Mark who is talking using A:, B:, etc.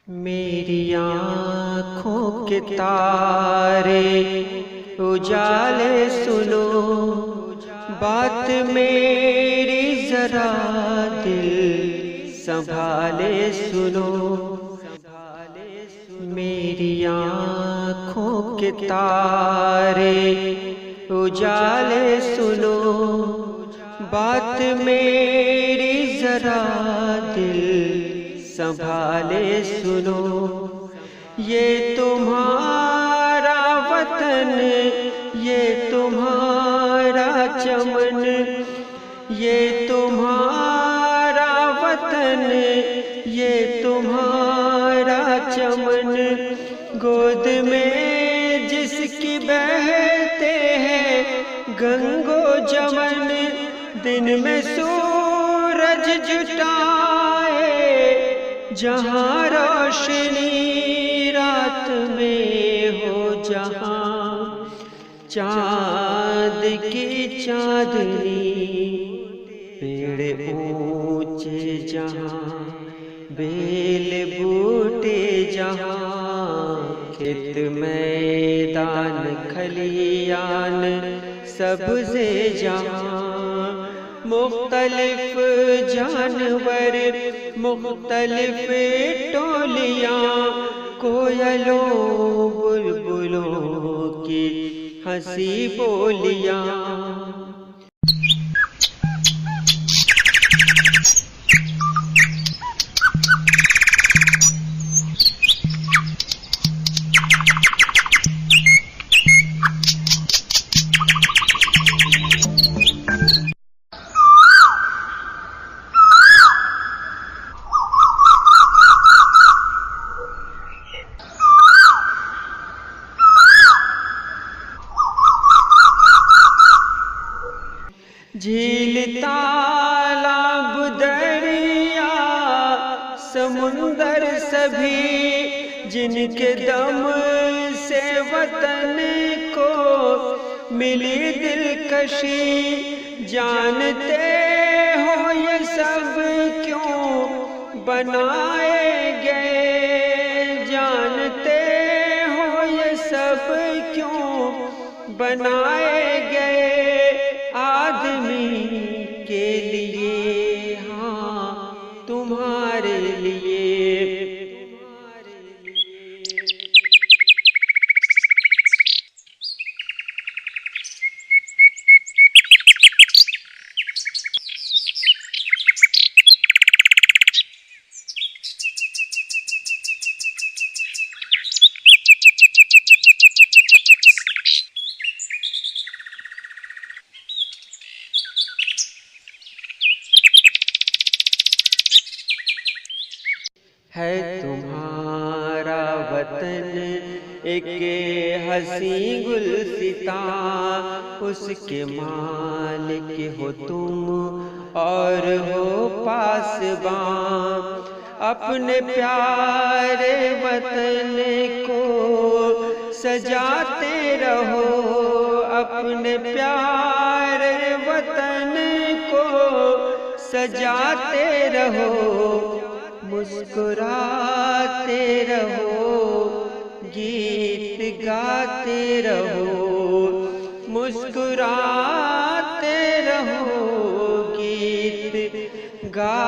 A: मेरी आँखों के तारे उजाले सुनो, बात मेरी जरा दिल संभाले सुनो। मेरी आँखों के तारे उजाले सुनो, बात मेरी जरा दिल संभाले सुनो। ये तुम्हारा वतन, ये तुम्हारा चमन, ये तुम्हारा वतन, ये तुम्हारा चमन, गोद में जिसकी बहते हैं गंगो जमन। दिन में सूरज जुटाए जहाँ रोशनी, रात में हो जहाँ चाँद की चांदनी। पेड़ ऊंचे जहाँ, बेल बूटे जहाँ, खेत मैदान खलियान सबसे जहाँ, मुख्तलिफ जानवर, मुख्तलिफ टोलियाँ, कोयलों बुलबुलों की हंसी बोलियाँ। झील, तालाब, दरिया, समुंदर सभी जिनके दम से वतन को मिली दिलकशी, जानते हो ये सब क्यों बनाए गए, जानते हो ये सब क्यों बनाए गए। आदमी के लिए, हाँ तुम्हारे लिए। है तुम्हारा वतन एक हसी गुलसिता, उसके मालिक हो तुम और हो पासबां। अपने प्यारे वतन को सजाते रहो, अपने प्यारे वतन को सजाते रहो, मुस्कुराते रहो, गीत गाते रहो, मुस्कुराते रहो, गीत गा